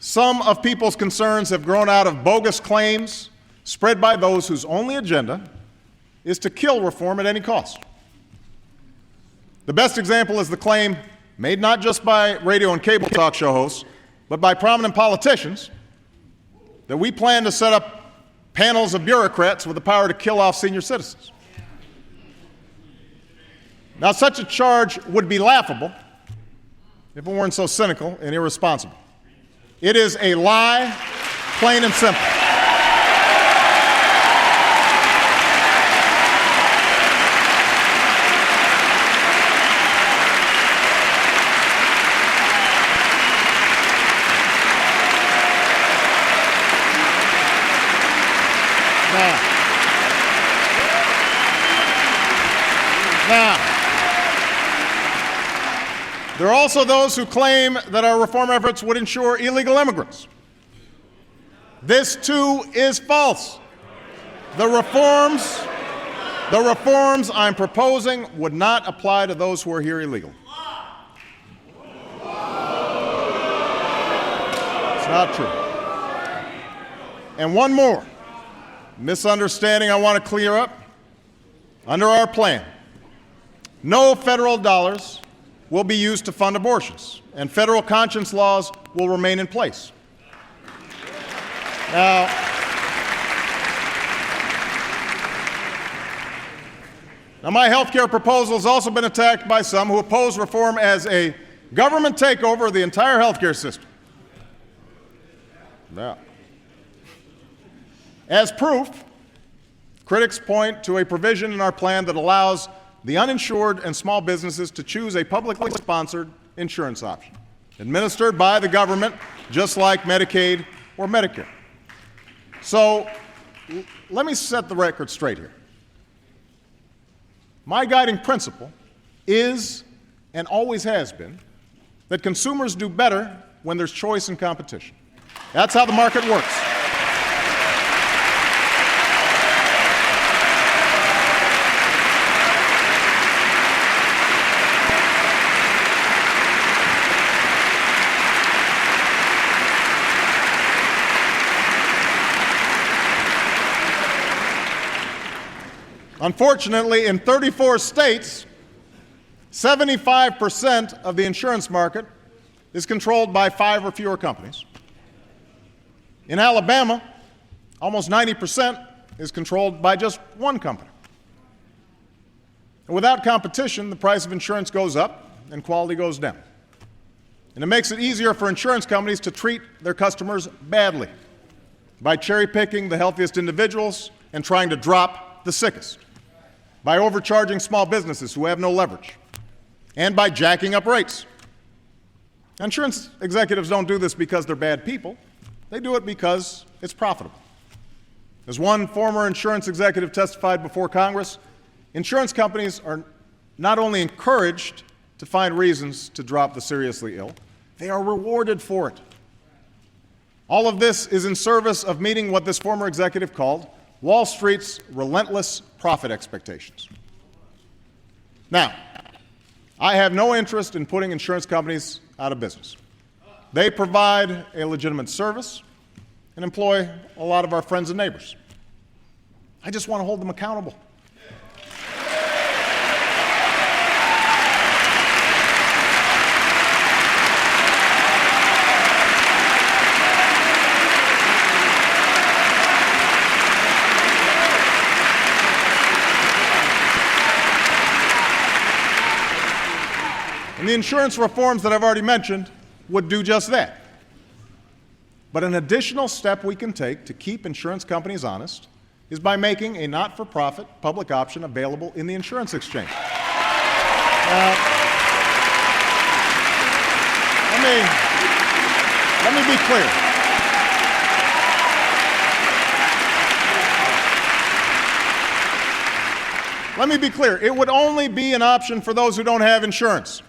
Some of people's concerns have grown out of bogus claims spread by those whose only agenda is to kill reform at any cost. The best example is the claim, made not just by radio and cable talk show hosts, but by prominent politicians, that we plan to set up panels of bureaucrats with the power to kill off senior citizens. Now, such a charge would be laughable if it weren't so cynical and irresponsible. It is a lie, plain and simple. Now, there are also those who claim that our reform efforts would ensure illegal immigrants. This, too, is false. The reforms I'm proposing would not apply to those who are here illegally. It's not true. And one more misunderstanding I want to clear up. Under our plan, no federal dollars will be used to fund abortions, and federal conscience laws will remain in place. Now, my health care proposal has also been attacked by some who oppose reform as a government takeover of the entire health care system. Now, as proof, critics point to a provision in our plan that allows the uninsured and small businesses to choose a publicly sponsored insurance option, administered by the government, just like Medicaid or Medicare. So let me set the record straight here. My guiding principle is, and always has been, that consumers do better when there's choice and competition. That's how the market works. Unfortunately, in 34 states, 75% of the insurance market is controlled by 5 or fewer companies. In Alabama, almost 90% is controlled by just one company. And without competition, the price of insurance goes up and quality goes down. And it makes it easier for insurance companies to treat their customers badly by cherry-picking the healthiest individuals and trying to drop the sickest, by overcharging small businesses who have no leverage, and by jacking up rates. Insurance executives don't do this because they're bad people. They do it because it's profitable. As one former insurance executive testified before Congress, insurance companies are not only encouraged to find reasons to drop the seriously ill, they are rewarded for it. All of this is in service of meeting what this former executive called Wall Street's relentless profit expectations. Now, I have no interest in putting insurance companies out of business. They provide a legitimate service and employ a lot of our friends and neighbors. I just want to hold them accountable. And the insurance reforms that I've already mentioned would do just that. But an additional step we can take to keep insurance companies honest is by making a not-for-profit public option available in the insurance exchange. Let me be clear. Let me be clear. It would only be an option for those who don't have insurance.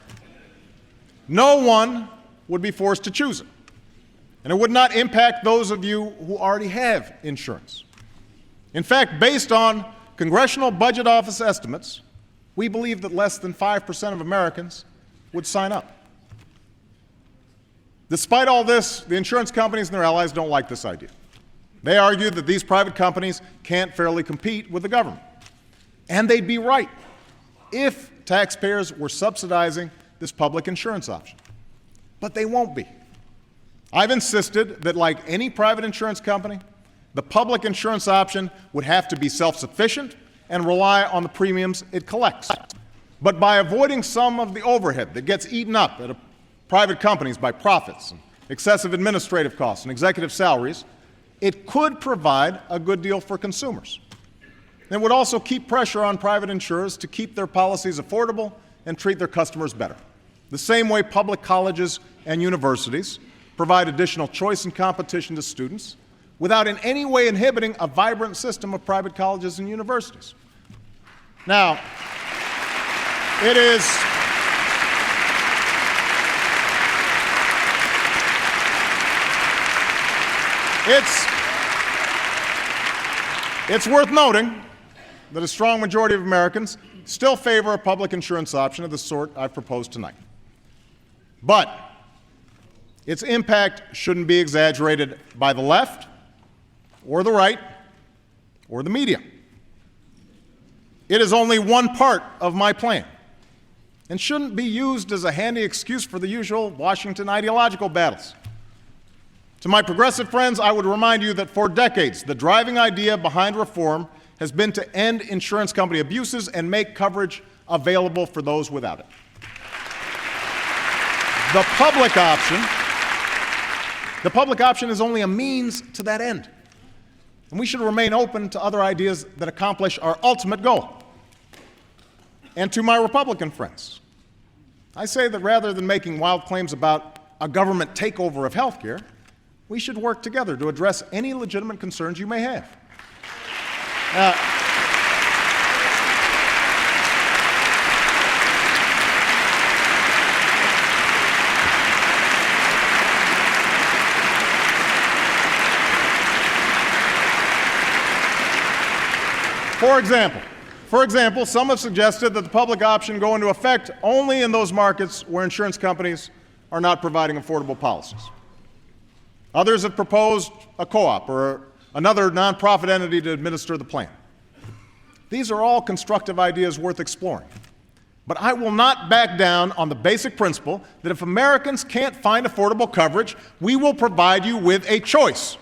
No one would be forced to choose it. And it would not impact those of you who already have insurance. In fact, based on Congressional Budget Office estimates, we believe that less than 5% of Americans would sign up. Despite all this, the insurance companies and their allies don't like this idea. They argue that these private companies can't fairly compete with the government. And they'd be right if taxpayers were subsidizing this public insurance option. But they won't be. I've insisted that, like any private insurance company, the public insurance option would have to be self-sufficient and rely on the premiums it collects. But by avoiding some of the overhead that gets eaten up at private companies by profits, and excessive administrative costs, and executive salaries, it could provide a good deal for consumers. It would also keep pressure on private insurers to keep their policies affordable and treat their customers better, the same way public colleges and universities provide additional choice and competition to students without in any way inhibiting a vibrant system of private colleges and universities. Now, it's worth noting that a strong majority of Americans still favor a public insurance option of the sort I've proposed tonight. But its impact shouldn't be exaggerated by the left or the right or the media. It is only one part of my plan and shouldn't be used as a handy excuse for the usual Washington ideological battles. To my progressive friends, I would remind you that for decades, the driving idea behind reform has been to end insurance company abuses and make coverage available for those without it. The public option is only a means to that end. And we should remain open to other ideas that accomplish our ultimate goal. And to my Republican friends, I say that rather than making wild claims about a government takeover of health care, we should work together to address any legitimate concerns you may have. For example, some have suggested that the public option go into effect only in those markets where insurance companies are not providing affordable policies. Others have proposed a co-op or another nonprofit entity to administer the plan. These are all constructive ideas worth exploring. But I will not back down on the basic principle that if Americans can't find affordable coverage, we will provide you with a choice.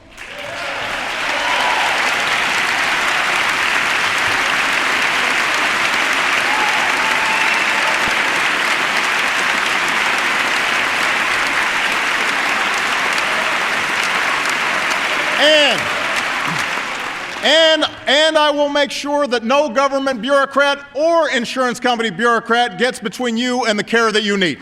And I will make sure that no government bureaucrat or insurance company bureaucrat gets between you and the care that you need.